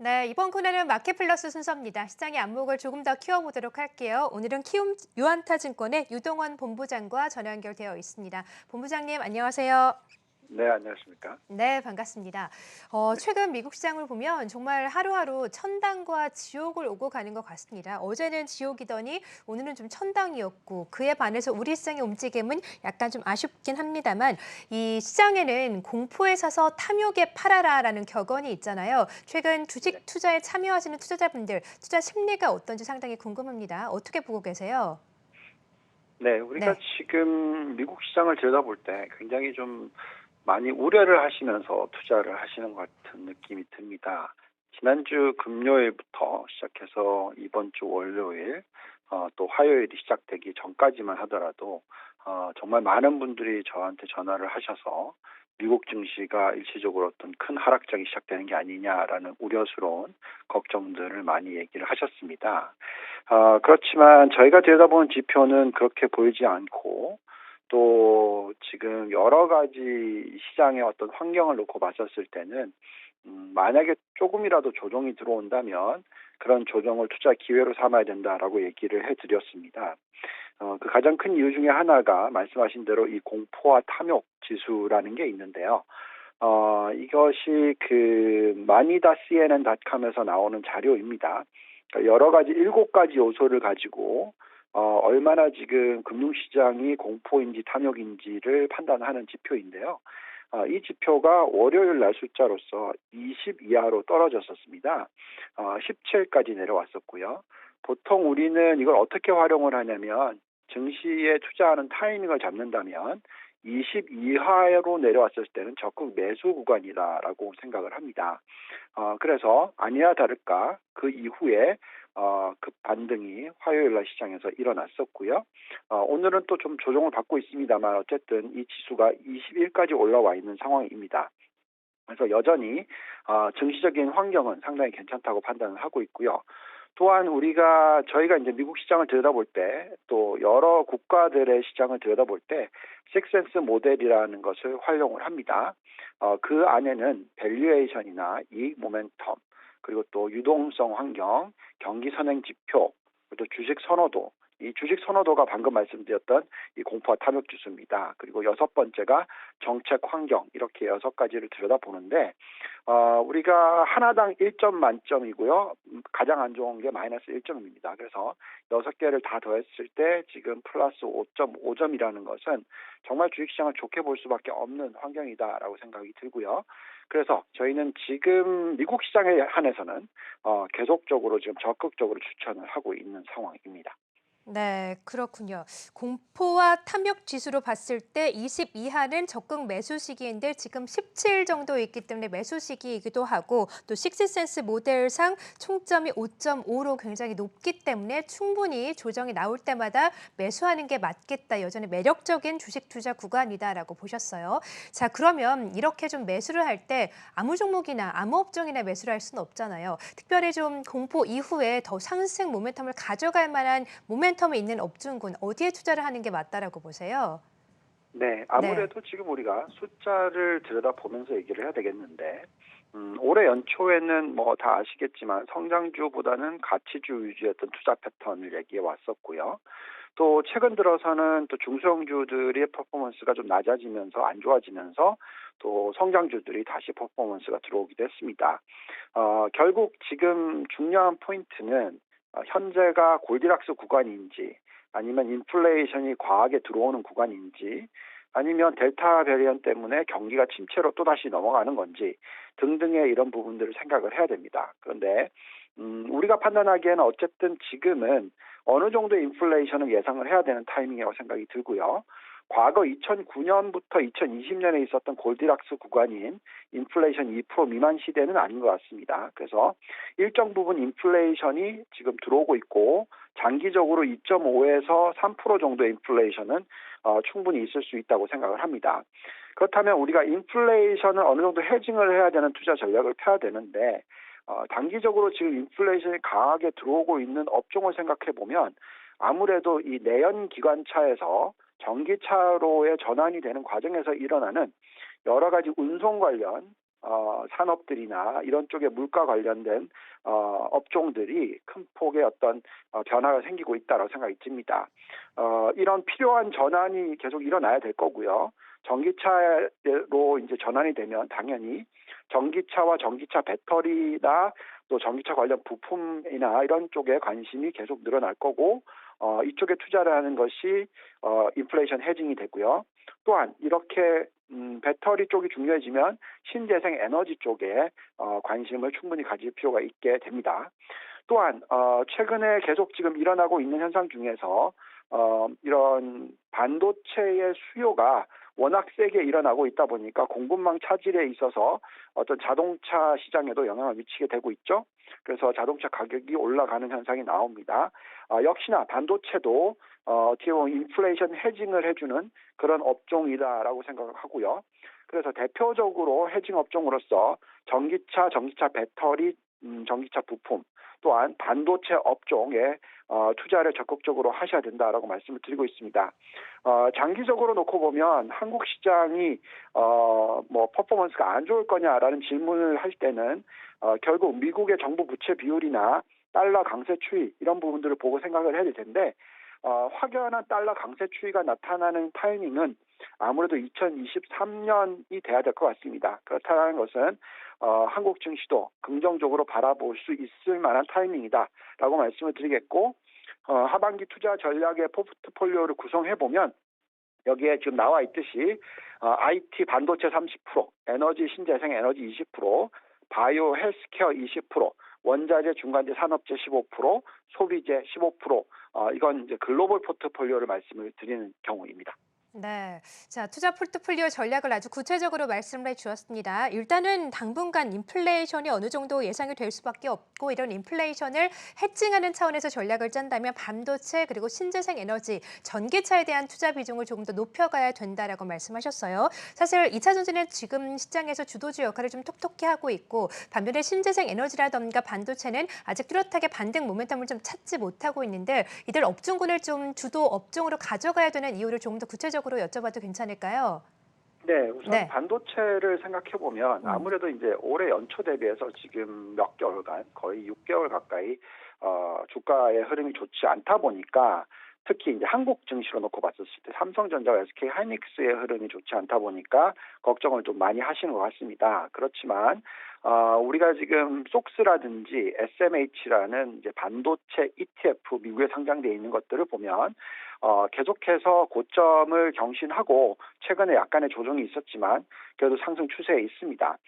네, 이번 코너는 마켓플러스 순서입니다. 시장의 안목을 조금 더 키워보도록 할게요. 오늘은 키움 유안타증권의 유동원 본부장과 전화 연결되어 있습니다. 본부장님, 안녕하세요. 네, 안녕하십니까. 네, 반갑습니다. 네. 최근 미국 시장을 보면 정말 하루하루 천당과 지옥을 오고 가는 것 같습니다. 어제는 지옥이더니 오늘은 좀 천당이었고 그에 반해서 우리 시장의 움직임은 약간 좀 아쉽긴 합니다만 이 시장에는 공포에 사서 탐욕에 팔아라라는 격언이 있잖아요. 최근 네. 주식 투자에 참여하시는 투자자분들 투자 심리가 어떤지 상당히 궁금합니다. 어떻게 보고 계세요? 네, 우리가 네. 지금 미국 시장을 들여다볼 때 굉장히 좀 많이 우려를 하시면서 투자를 하시는 것 같은 느낌이 듭니다. 지난주 금요일부터 시작해서 이번 주 월요일, 또 화요일이 시작되기 전까지만 하더라도 정말 많은 분들이 저한테 전화를 하셔서 미국 증시가 일시적으로 어떤 큰 하락장이 시작되는 게 아니냐라는 우려스러운 걱정들을 많이 얘기를 하셨습니다. 그렇지만 저희가 들여다보는 지표는 그렇게 보이지 않고 또 지금 여러 가지 시장의 어떤 환경을 놓고 봤었을 때는 만약에 조금이라도 조정이 들어온다면 그런 조정을 투자 기회로 삼아야 된다라고 얘기를 해드렸습니다. 그 가장 큰 이유 중에 하나가 말씀하신 대로 이 공포와 탐욕 지수라는 게 있는데요. 이것이 그 마니다 CNN.com에서 나오는 자료입니다. 그러니까 여러 가지 7가지 요소를 가지고 얼마나 지금 금융시장이 공포인지 탐욕인지를 판단하는 지표인데요. 이 지표가 월요일 날 숫자로서 20 이하로 떨어졌었습니다. 17까지 내려왔었고요. 보통 우리는 이걸 어떻게 활용을 하냐면 증시에 투자하는 타이밍을 잡는다면 20 이하로 내려왔을 때는 적극 매수 구간이다라고 생각을 합니다. 그래서 아니나 다를까 그 이후에 급 반등이 화요일 날 시장에서 일어났었고요. 오늘은 또 좀 조정을 받고 있습니다만 어쨌든 이 지수가 21까지 올라와 있는 상황입니다. 그래서 여전히 증시적인 환경은 상당히 괜찮다고 판단을 하고 있고요. 또한 저희가 이제 미국 시장을 들여다볼 때 또 여러 국가들의 시장을 들여다볼 때 식센스 모델이라는 것을 활용을 합니다. 그 안에는 밸류에이션이나 이익 모멘텀 그리고 또 유동성 환경, 경기 선행 지표, 그리고 또 주식 선호도 이 주식 선호도가 방금 말씀드렸던 이 공포와 탐욕 지수입니다. 그리고 6번째가 정책 환경 이렇게 6가지를 들여다보는데 우리가 하나당 1점 만점이고요. 가장 안 좋은 게 마이너스 1점입니다. 그래서 6개를 다 더했을 때 지금 플러스 5.5점이라는 것은 정말 주식시장을 좋게 볼 수밖에 없는 환경이다라고 생각이 들고요. 그래서 저희는 지금 미국 시장에 한해서는 계속적으로 지금 적극적으로 추천을 하고 있는 상황입니다. 네, 그렇군요. 공포와 탐욕 지수로 봤을 때 20 이하는 적극 매수 시기인데 지금 17 정도 있기 때문에 매수 시기이기도 하고 또 식스센스 모델상 총점이 5.5로 굉장히 높기 때문에 충분히 조정이 나올 때마다 매수하는 게 맞겠다. 여전히 매력적인 주식 투자 구간이다라고 보셨어요. 자, 그러면 이렇게 좀 매수를 할 때 아무 종목이나 아무 업종이나 매수를 할 수는 없잖아요. 특별히 좀 공포 이후에 더 상승 모멘텀을 가져갈 만한 모멘텀이 있는 업종군 어디에 투자를 하는 게 맞다라고 보세요? 네, 네. 아무래도 지금 우리가 숫자를 들여다보면서 얘기를 해야 되겠는데, 올해 연초에는 뭐 다 아시겠지만 성장주보다는 가치주 위주였던 투자 패턴을 얘기해 왔었고요. 또 최근 들어서는 또 중소형주들의 퍼포먼스가 좀 낮아지면서 안 좋아지면서 또 성장주들이 다시 퍼포먼스가 들어오기도 했습니다. 결국 지금 중요한 포인트는 현재가 골디락스 구간인지 아니면 인플레이션이 과하게 들어오는 구간인지 아니면 델타 베리언 때문에 경기가 침체로 또다시 넘어가는 건지 등등의 이런 부분들을 생각을 해야 됩니다. 그런데 우리가 판단하기에는 어쨌든 지금은 어느 정도의 인플레이션을 예상을 해야 되는 타이밍이라고 생각이 들고요. 과거 2009년부터 2020년에 있었던 골디락스 구간인 인플레이션 2% 미만 시대는 아닌 것 같습니다. 그래서 일정 부분 인플레이션이 지금 들어오고 있고 장기적으로 2.5에서 3% 정도의 인플레이션은 충분히 있을 수 있다고 생각을 합니다. 그렇다면 우리가 인플레이션을 어느 정도 헤징을 해야 되는 투자 전략을 펴야 되는데 단기적으로 지금 인플레이션이 강하게 들어오고 있는 업종을 생각해 보면 아무래도 이 내연 기관차에서 전기차로의 전환이 되는 과정에서 일어나는 여러 가지 운송 관련 산업들이나 이런 쪽에 물가 관련된 업종들이 큰 폭의 어떤 변화가 생기고 있다고 생각이 듭니다. 이런 필요한 전환이 계속 일어나야 될 거고요. 전기차로 이제 전환이 되면 당연히 전기차와 전기차 배터리나 또 전기차 관련 부품이나 이런 쪽에 관심이 계속 늘어날 거고 이쪽에 투자를 하는 것이 인플레이션 헤징이 되고요. 또한 이렇게 배터리 쪽이 중요해지면 신재생 에너지 쪽에 관심을 충분히 가질 필요가 있게 됩니다. 또한 최근에 계속 지금 일어나고 있는 현상 중에서 이런 반도체의 수요가 워낙 세게 일어나고 있다 보니까 공급망 차질에 있어서 어떤 자동차 시장에도 영향을 미치게 되고 있죠. 그래서 자동차 가격이 올라가는 현상이 나옵니다. 역시나 반도체도 어떻게 보면 인플레이션 헤징을 해주는 그런 업종이다라고 생각을 하고요. 그래서 대표적으로 헤징 업종으로서 전기차, 전기차 배터리, 전기차 부품, 또한 반도체 업종에 투자를 적극적으로 하셔야 된다라고 말씀을 드리고 있습니다. 장기적으로 놓고 보면 한국 시장이 퍼포먼스가 안 좋을 거냐라는 질문을 할 때는 결국 미국의 정부 부채 비율이나 달러 강세 추이 이런 부분들을 보고 생각을 해야 될 텐데 확연한 달러 강세 추이가 나타나는 타이밍은 아무래도 2023년이 돼야 될 것 같습니다. 그렇다는 것은 한국 증시도 긍정적으로 바라볼 수 있을 만한 타이밍이다라고 말씀을 드리겠고 하반기 투자 전략의 포트폴리오를 구성해보면 여기에 지금 나와 있듯이 IT 반도체 30%, 에너지 신재생 에너지 20%, 바이오 헬스케어 20%, 원자재 중간재 산업재 15%, 소비재 15%, 이건 이제 글로벌 포트폴리오를 말씀을 드리는 경우입니다. 네. 자, 투자 포트폴리오 전략을 아주 구체적으로 말씀을 해주었습니다. 일단은 당분간 인플레이션이 어느 정도 예상이 될 수밖에 없고 이런 인플레이션을 해칭하는 차원에서 전략을 짠다면 반도체 그리고 신재생 에너지, 전기차에 대한 투자 비중을 조금 더 높여가야 된다라고 말씀하셨어요. 사실 2차 전지는 지금 시장에서 주도주 역할을 좀 톡톡히 하고 있고 반면에 신재생 에너지라던가 반도체는 아직 뚜렷하게 반등 모멘텀을 좀 찾지 못하고 있는데 이들 업종군을 좀 주도 업종으로 가져가야 되는 이유를 조금 더 구체적으로 여쭤봐도 괜찮을까요? 네, 우선 네. 반도체를 생각해 보면 아무래도 이제 올해 연초 대비해서 지금 몇 개월간 거의 6개월 가까이 주가의 흐름이 좋지 않다 보니까 특히 이제 한국 증시로 놓고 봤었을 때 삼성전자와 SK 하이닉스의 흐름이 좋지 않다 보니까 걱정을 좀 많이 하시는 것 같습니다. 그렇지만 우리가 지금 속스라든지 SMH라는 이제 반도체 ETF 미국에 상장되어 있는 것들을 보면 계속해서 고점을 경신하고 최근에 약간의 조정이 있었지만 그래도 상승 추세에 있습니다.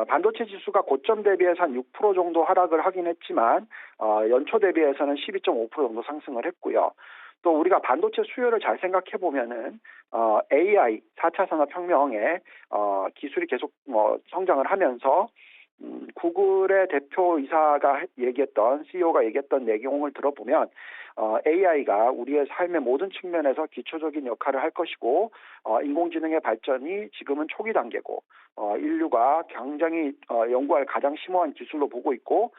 반도체 지수가 고점 대비해서 한 6% 정도 하락을 하긴 했지만 연초 대비해서는 12.5% 정도 상승을 했고요. 또 우리가 반도체 수요를 잘 생각해 보면은 AI 4차 산업혁명에 기술이 계속 성장을 하면서 구글의 대표이사가 얘기했던 CEO가 얘기했던 내용을 들어보면 AI가 우리의 삶의 모든 측면에서 기초적인 역할을 할 것이고 인공지능의 발전이 지금은 초기 단계고 인류가 굉장히 연구할 가장 심오한 기술로 보고 있고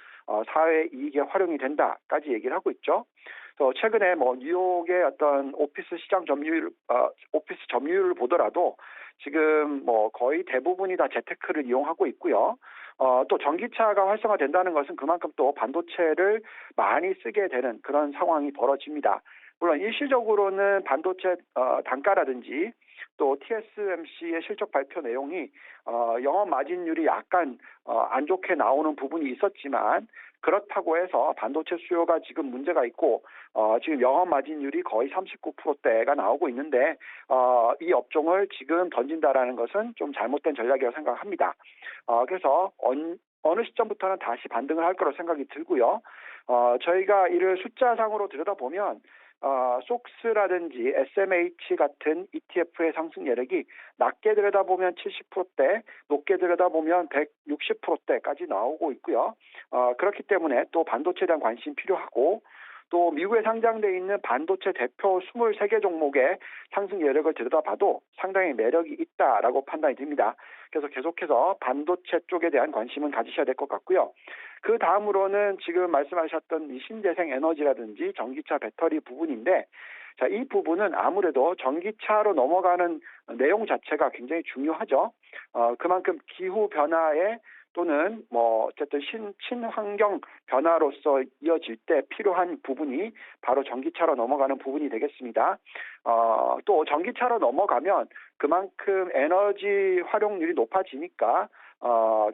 사회 이익에 활용이 된다까지 얘기를 하고 있죠. 최근에 뉴욕의 어떤 오피스 시장 점유율, 오피스 점유율을 보더라도 지금 거의 대부분이 다 재테크를 이용하고 있고요. 또 전기차가 활성화된다는 것은 그만큼 또 반도체를 많이 쓰게 되는 그런 상황이 벌어집니다. 물론 일시적으로는 반도체 단가라든지 또 TSMC의 실적 발표 내용이 영업 마진율이 약간 안 좋게 나오는 부분이 있었지만 그렇다고 해서 반도체 수요가 지금 문제가 있고 지금 영업 마진율이 거의 39%대가 나오고 있는데 이 업종을 지금 던진다라는 것은 좀 잘못된 전략이라고 생각합니다. 그래서 어느 시점부터는 다시 반등을 할 거라고 생각이 들고요. 저희가 이를 숫자상으로 들여다보면 속스라든지 SMH 같은 ETF의 상승 여력이 낮게 들여다보면 70%대, 높게 들여다보면 160%대까지 나오고 있고요. 그렇기 때문에 또 반도체에 대한 관심이 필요하고 또 미국에 상장되어 있는 반도체 대표 23개 종목의 상승 여력을 들여다봐도 상당히 매력이 있다라고 판단이 됩니다. 그래서 계속해서 반도체 쪽에 대한 관심은 가지셔야 될 것 같고요. 그 다음으로는 지금 말씀하셨던 이 신재생 에너지라든지 전기차 배터리 부분인데 자, 이 부분은 아무래도 전기차로 넘어가는 내용 자체가 굉장히 중요하죠. 그만큼 기후 변화에 또는 뭐 어쨌든 친환경 변화로서 이어질 때 필요한 부분이 바로 전기차로 넘어가는 부분이 되겠습니다. 또 전기차로 넘어가면 그만큼 에너지 활용률이 높아지니까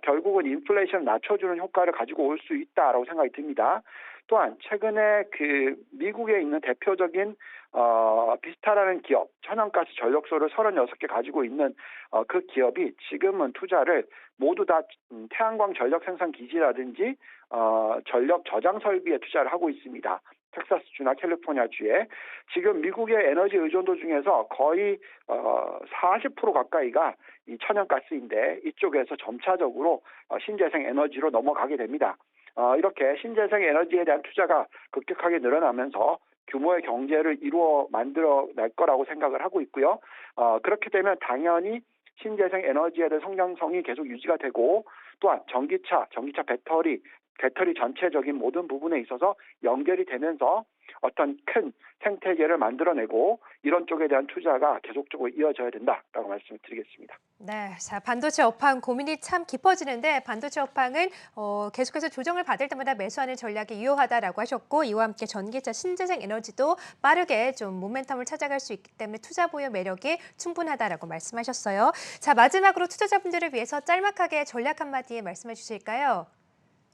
결국은 인플레이션을 낮춰주는 효과를 가지고 올 수 있다라고 생각이 듭니다. 또한 최근에 그 미국에 있는 대표적인 비스타라는 기업, 천연가스 전력소를 36개 가지고 있는 그 기업이 지금은 투자를 모두 다 태양광 전력 생산 기지라든지 전력 저장 설비에 투자를 하고 있습니다. 텍사스주나 캘리포니아주에 지금 미국의 에너지 의존도 중에서 거의 40% 가까이가 이 천연가스인데 이쪽에서 점차적으로 신재생 에너지로 넘어가게 됩니다. 이렇게 신재생 에너지에 대한 투자가 급격하게 늘어나면서 규모의 경제를 만들어낼 거라고 생각을 하고 있고요. 그렇게 되면 당연히 신재생 에너지에 대한 성장성이 계속 유지가 되고 또한 전기차 배터리 전체적인 모든 부분에 있어서 연결이 되면서 어떤 큰 생태계를 만들어내고 이런 쪽에 대한 투자가 계속적으로 이어져야 된다라고 말씀을 드리겠습니다. 네, 자, 반도체 업황 고민이 참 깊어지는데 반도체 업황은 계속해서 조정을 받을 때마다 매수하는 전략이 유효하다라고 하셨고 이와 함께 전기차 신재생 에너지도 빠르게 좀 모멘텀을 찾아갈 수 있기 때문에 투자 보유 매력이 충분하다라고 말씀하셨어요. 자, 마지막으로 투자자분들을 위해서 짤막하게 전략 한마디 말씀해 주실까요?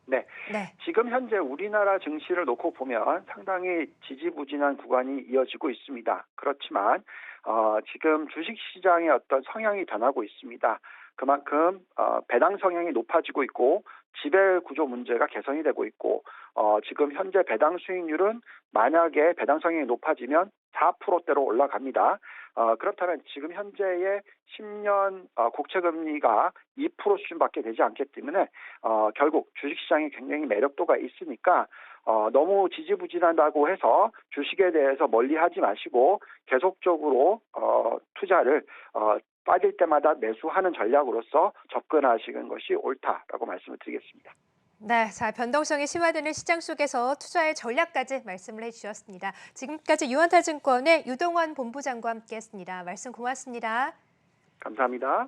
네. 네. 지금 현재 우리나라 증시를 놓고 보면 상당히 지지부진한 구간이 이어지고 있습니다. 그렇지만 지금 주식시장의 어떤 성향이 변하고 있습니다. 그만큼 배당 성향이 높아지고 있고 지배 구조 문제가 개선이 되고 있고 지금 현재 배당 수익률은 만약에 배당 성향이 높아지면 4%대로 올라갑니다. 그렇다면 지금 현재의 10년 국채금리가 2% 수준밖에 되지 않기 때문에 결국 주식시장이 굉장히 매력도가 있으니까 너무 지지부진하다고 해서 주식에 대해서 멀리하지 마시고 계속적으로 투자를 빠질 때마다 매수하는 전략으로서 접근하시는 것이 옳다라고 말씀을 드리겠습니다. 네, 자, 변동성이 심화되는 시장 속에서 투자의 전략까지 말씀을 해주셨습니다. 지금까지 유한타증권의 유동원 본부장과 함께했습니다. 말씀 고맙습니다. 감사합니다.